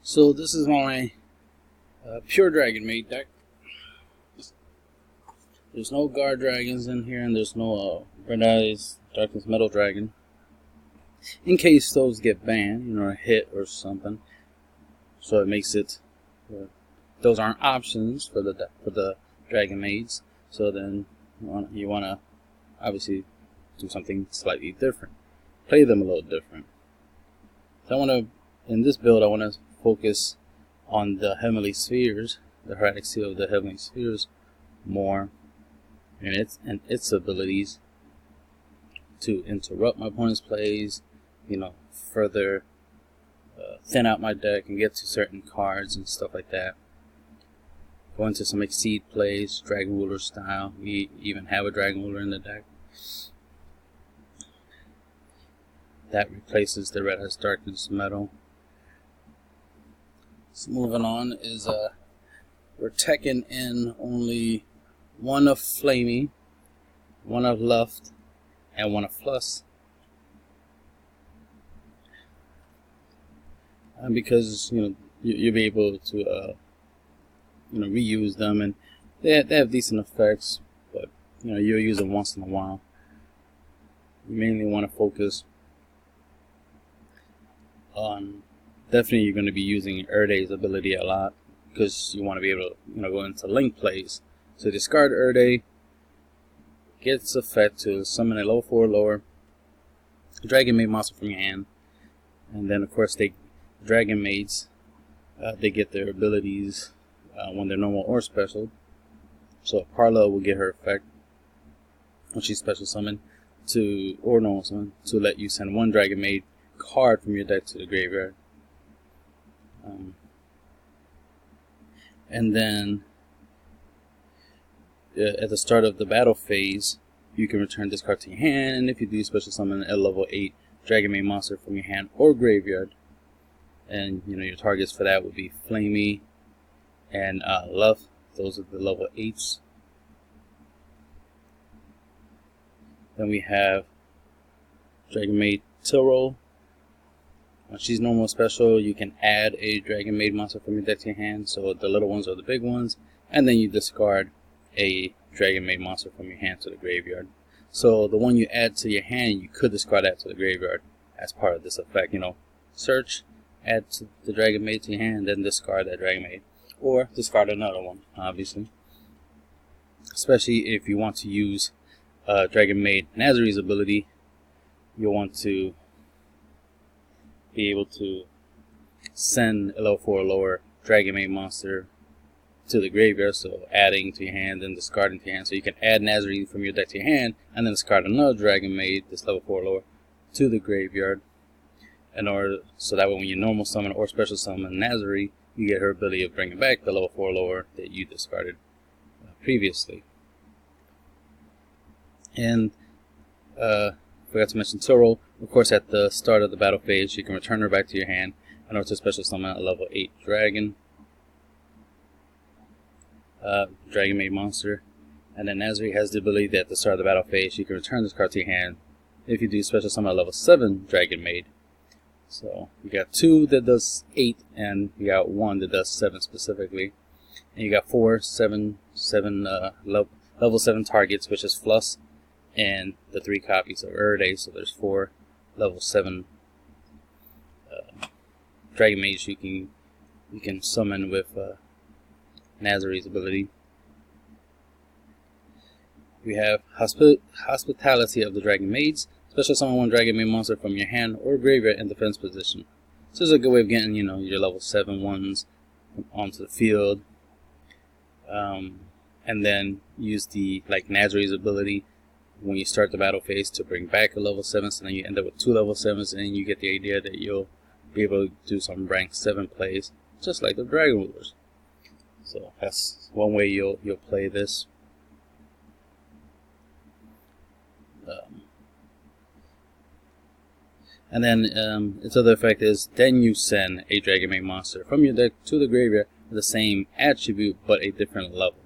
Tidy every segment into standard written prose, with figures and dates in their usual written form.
So this is my pure DragonMaid deck. There's no guard dragons in here, and there's no Red Eyes Darkness Metal Dragon. In case those get banned, you know, a hit or something. So it makes it those aren't options for the DragonMaids. So then you wanna obviously do something slightly different, play them a little different. So in this build, I want to focus on the Heavenly Spheres, the Heraldic Seal of the Heavenly Spheres, more, and its abilities to interrupt my opponent's plays, you know, further thin out my deck and get to certain cards and stuff like that. Go into some Exceed plays, Dragon Ruler style. We even have a Dragon Ruler in the deck. That replaces the Red Eyes Darkness Metal. So moving on is we're teching in only one of Flamey, one of Luft, and one of Fluss. And because you'll be able to reuse them, and they have decent effects, but you'll use them once in a while. You mainly want to focus on, definitely you're going to be using Erday's ability a lot, because you want to be able to go into link plays. So discard Erday, get its effect to summon a level 4 or lower DragonMaid monster from your hand, and then of course DragonMaids they get their abilities when they're normal or special. So Parla will get her effect when she's special summoned or normal summon to let you send one DragonMaid card from your deck to the graveyard. And then at the start of the battle phase, you can return this card to your hand, and if you do, special summon a level 8 DragonMaid monster from your hand or graveyard. And your targets for that would be Flamey and Luff. Those are the level 8s. Then we have DragonMaid Tilro. When she's normal special, you can add a DragonMaid monster from your deck to your hand, so the little ones are the big ones, and then you discard a DragonMaid monster from your hand to the graveyard. So the one you add to your hand, you could discard that to the graveyard as part of this effect. Search, add to the DragonMaid to your hand, then discard that DragonMaid, or discard another one, obviously. Especially if you want to use DragonMaid Nazari's ability, you'll want to be able to send a level 4 or lower DragonMaid monster to the graveyard, so adding to your hand and discarding to your hand. So you can add Nazari from your deck to your hand and then discard another DragonMaid, this level 4 or lower, to the graveyard, so that way when you normal summon or special summon Nazari, you get her ability of bringing back the level 4 or lower that you discarded previously. And forgot to mention Turo. Of course, at the start of the battle phase, you can return her back to your hand in order to special summon a level 8 dragon, DragonMaid monster. And then Nazari has the ability that at the start of the battle phase, you can return this card to your hand if you do special summon a level 7 DragonMaid. So you got 2 that does 8, and you got 1 that does 7 specifically. And you got 4 level 7 targets, which is Fluss, and the 3 copies of Erday. So there's 4 level 7 DragonMaids you can summon with Nazari's ability. We have Hospitality of the DragonMaids. Special summon one DragonMaid monster from your hand or graveyard in defense position. So this is a good way of getting your level 7 ones onto the field. And then use the Nazari's ability when you start the battle phase to bring back a level 7, so then you end up with 2 level 7s, and you get the idea that you'll be able to do some rank 7 plays, just like the Dragon Rulers. So that's one way you'll play this. And then its other effect is, then you send a DragonMaid monster from your deck to the graveyard with the same attribute but a different level.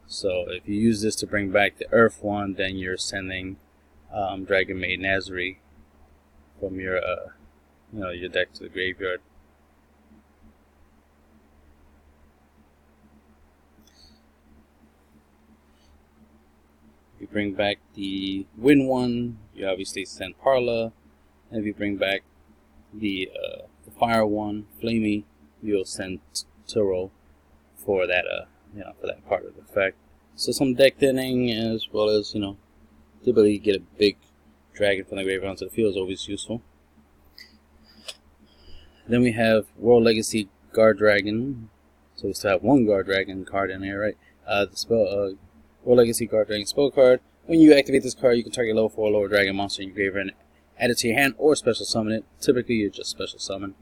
So if you use this to bring back the Earth one, then you're sending DragonMaid Nazari from your your deck to the graveyard. you bring back the Win one, you obviously send Parla. And if you bring back the Fire one, Flamey, you'll send Turo for that for that part of the effect. So some deck thinning, as well as the ability to get a big dragon from the graveyard onto the field is always useful. Then we have World Legacy Guard Dragon. So we still have one Guard Dragon card in here, right? The spell World Legacy Guard Dragon spell card. When you activate this card, you can target level 4 or lower dragon monster in your graveyard and add it to your hand or special summon it. Typically, you just special summon.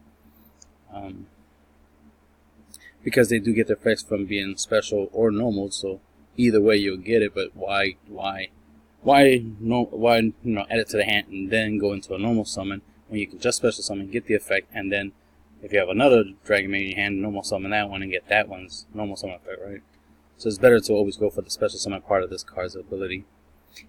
Because they do get their effects from being special or normal, so either way you'll get it. But why add it to the hand and then go into a normal summon when you can just special summon, get the effect, and then if you have another DragonMaid in your hand, normal summon that one and get that one's normal summon effect, right? So it's better to always go for the special summon part of this card's ability.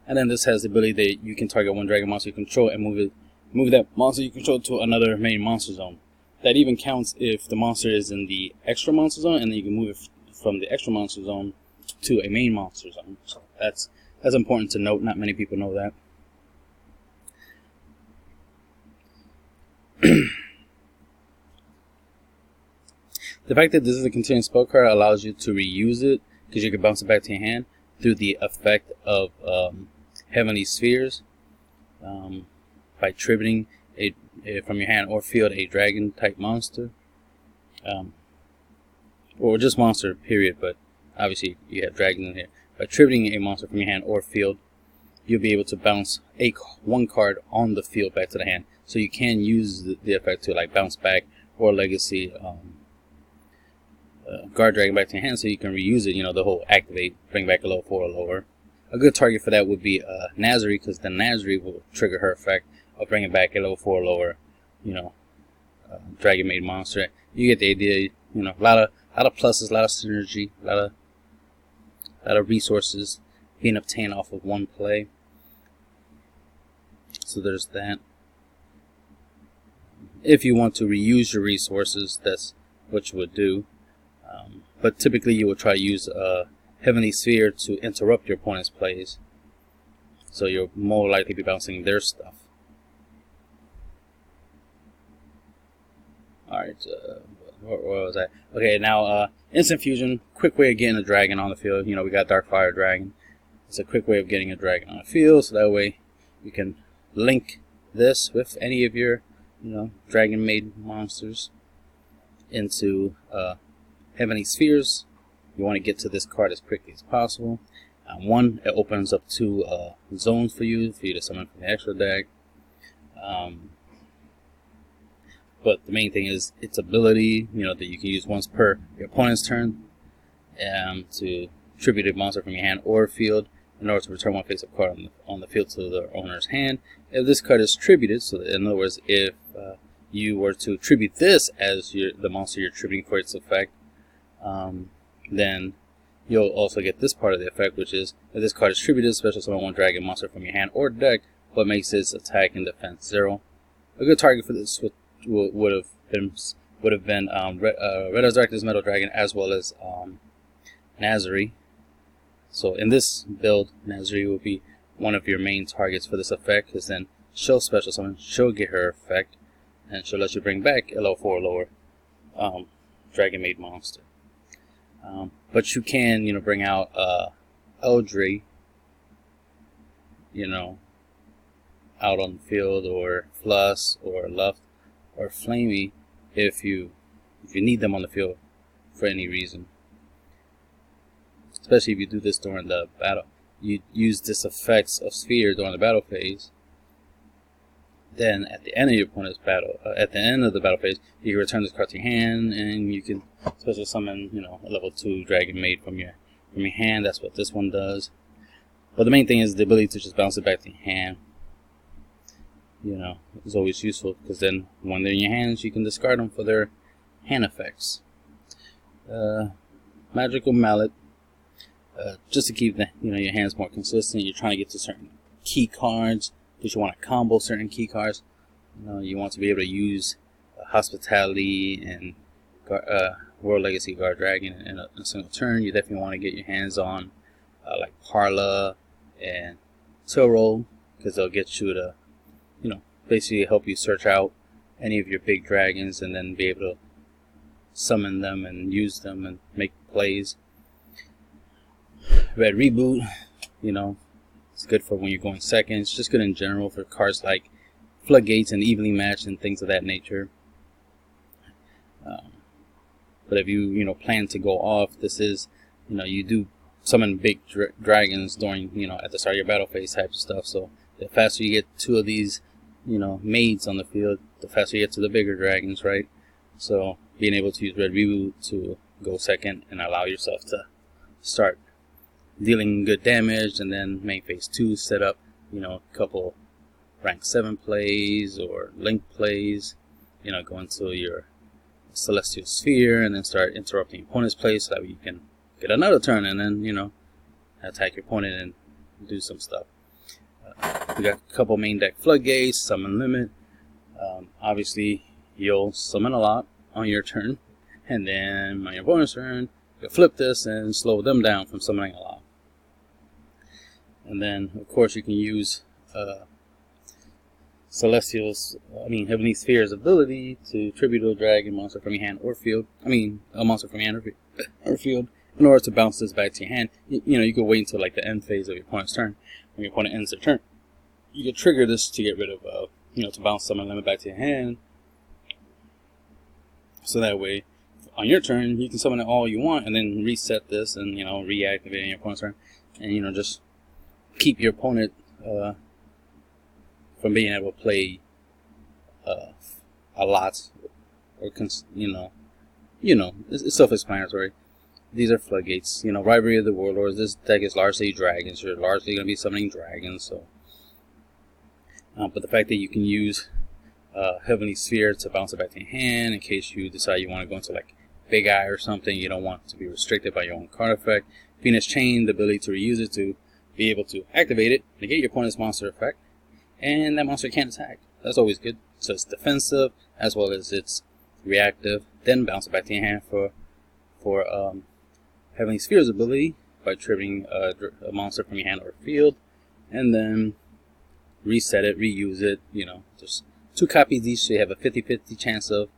And then this has the ability that you can target one dragon monster you control and move that monster you control to another main monster zone. That even counts if the monster is in the extra monster zone, and then you can move it from the extra monster zone to a main monster zone. So that's important to note. Not many people know that. The fact that this is a continuing spell card allows you to reuse it, because you can bounce it back to your hand through the effect of Heavenly Spheres by tributing from your hand or field a dragon type monster, or just monster period, but obviously you have dragons in here. By tributing a monster from your hand or field, you'll be able to bounce one card on the field back to the hand. So you can use the effect to like bounce back or legacy Guard Dragon back to your hand, so you can reuse it, the whole activate, bring back a level 4 or lower. A good target for that would be Nazari, because the Nazari will trigger her effect of bringing back a level 4 or lower, DragonMaid monster. You get the idea, a lot of pluses, a lot of synergy, a lot of resources being obtained off of one play. So there's that. If you want to reuse your resources, that's what you would do. But typically you will try to use a Heavenly Sphere to interrupt your opponent's plays. So you'll more likely be bouncing their stuff. Alright, where was I? Okay, now Instant Fusion, quick way of getting a dragon on the field. We got Darkfire Dragon. It's a quick way of getting a dragon on the field, so that way you can link this with any of your DragonMaid monsters into Heavenly Spheres. You want to get to this card as quickly as possible. One, it opens up 2 zones for you to summon from the extra deck. But the main thing is its ability, that you can use once per your opponent's turn to tribute a monster from your hand or field in order to return one face-up card on the field to the owner's hand. If this card is tributed, so in other words, if you were to tribute this as the monster you're tributing for its effect, then you'll also get this part of the effect, which is if this card is tributed, special summon one dragon monster from your hand or deck, what makes its attack and defense 0. A good target for this would have been Red Eyes Darkness Metal Dragon, as well as Nazari. So in this build, Nazari will be one of your main targets for this effect, because then she'll special summon, she'll get her effect, and she'll let you bring back a level 4 or lower DragonMaid monster. But you can, bring out Eldri, out on the field, or Fluss, or Luft, or Flamey, if you need them on the field for any reason. Especially if you do this during the battle. You use this effects of Sphere during the battle phase. Then at the end of your opponent's battle, at the end of the battle phase, you can return this card to your hand, and you can special summon, a level 2 DragonMaid from your hand. That's what this one does. But the main thing is the ability to just bounce it back to your hand. Is always useful, because then when they're in your hands, you can discard them for their hand effects. Magical Mallet, just to keep your hands more consistent. You're trying to get to certain key cards, but you want to combo certain key cards. You want to be able to use Hospitality and World Legacy Guard Dragon in a single turn. You definitely want to get your hands on like Parla and Tail Roll, because they'll get you to, you know, basically help you search out any of your big dragons and then be able to summon them and use them and make plays. Red Reboot, you know, it's good for when you're going second. It's just good in general for cards like Floodgates and Evenly Matched and things of that nature. But if you know, plan to go off, this is, you know, you do summon big dragons during, you know, at the start of your battle phase type of stuff. So the faster you get 2 of these, you know, maids on the field, the faster you get to the bigger dragons, right? So being able to use Red Reboot to go second and allow yourself to start dealing good damage, and then main phase 2 set up, you know, a couple rank 7 plays or link plays, you know, go into your Celestial Sphere and then start interrupting opponent's plays so that you can get another turn and then, you know, attack your opponent and do some stuff. We got a couple main deck Floodgates, Summon Limit. Obviously, you'll summon a lot on your turn, and then on your opponent's turn, you'll flip this and slow them down from summoning a lot. And then, of course, you can use Heavenly Sphere's ability to tribute a dragon monster from your hand or field. A monster from your hand or field, in order to bounce this back to your hand. You know, you could wait until like the end phase of your opponent's turn. When your opponent ends their turn, you can trigger this to get rid of, you know, to bounce Summon Limit back to your hand. So that way, on your turn, you can summon it all you want and then reset this and, you know, reactivate your opponent's turn. And, you know, just keep your opponent from being able to play a lot, or you know, it's self-explanatory. These are Floodgates, you know, Rivalry of the Warlords. This deck is largely dragons. You're largely going to be summoning dragons. So, but the fact that you can use Heavenly Sphere to bounce it back to your hand in case you decide you want to go into like Big Eye or something, you don't want to be restricted by your own card effect. Phoenix Chain, the ability to reuse it to be able to activate it, negate your opponent's monster effect, and that monster can't attack. That's always good. So it's defensive as well as it's reactive. Then bounce it back to your hand for Heavenly Sphere's ability by triggering a monster from your hand or field, and then reset it, reuse it. You know, there's 2 copies each, so you have a 50-50 chance of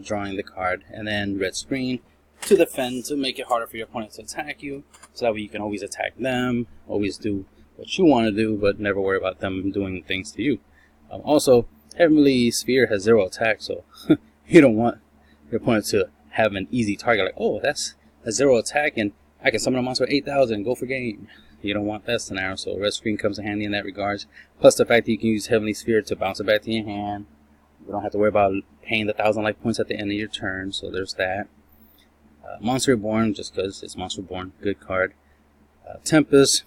drawing the card. And then red screen to defend, to make it harder for your opponent to attack you, so that way you can always attack them, always do what you want to do, but never worry about them doing things to you. Also, Heavenly Sphere has 0 attack, so you don't want your opponent to have an easy target like, oh, that's a 0 attack and I can summon a monster at 8,000 and go for game. You don't want that scenario, so red screen comes in handy in that regards. Plus the fact that you can use Heavenly Sphere to bounce it back to your hand. You don't have to worry about paying the 1,000 life points at the end of your turn, so there's that. Monster Reborn, just because it's Monster Reborn, good card. Tempest,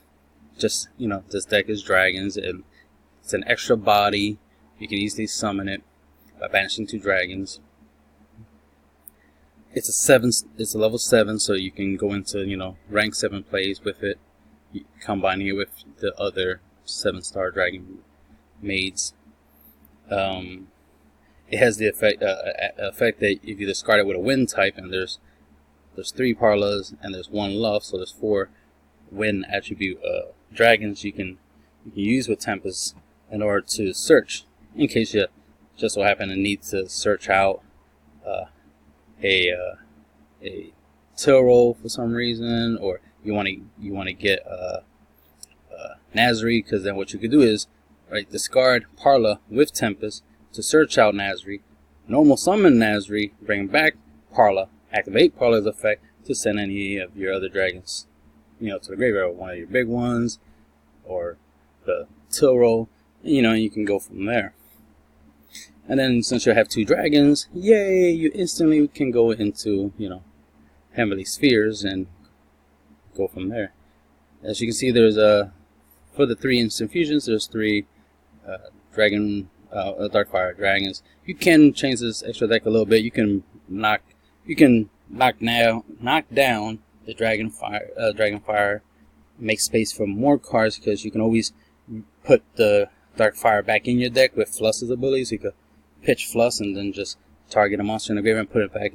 just, you know, this deck is dragons, and it's an extra body. You can easily summon it by banishing 2 dragons. It's a level 7, so you can go into, you know, rank 7 plays with it, combining it with the other 7-star dragon maids. It has the effect that if you discard it with a wind type, and there's 3 Parlas and there's 1 Luff, so there's 4 wind attribute dragons you can use with Tempest in order to search, in case you just so happen to need to search out a Tail Roll for some reason, or you want to get Nazri, because then what you could do is, right, discard Parla with Tempest to search out Nazri, normal summon Nazri, bring back Parla, activate Parla's effect to send any of your other dragons, you know, to the graveyard, one of your big ones, or the Tail Roll, you know, you can go from there. And then since you have 2 dragons, yay, you instantly can go into, you know, Heavenly Spheres and go from there. As you can see, there's for the 3 instant fusions, there's 3 Darkfire dragons. You can change this extra deck a little bit. You can knock down the Dragonfire, make space for more cards, because you can always put the Darkfire back in your deck with Fluss's ability, so you could pitch Fluss and then just target a monster in the graveyard and put it back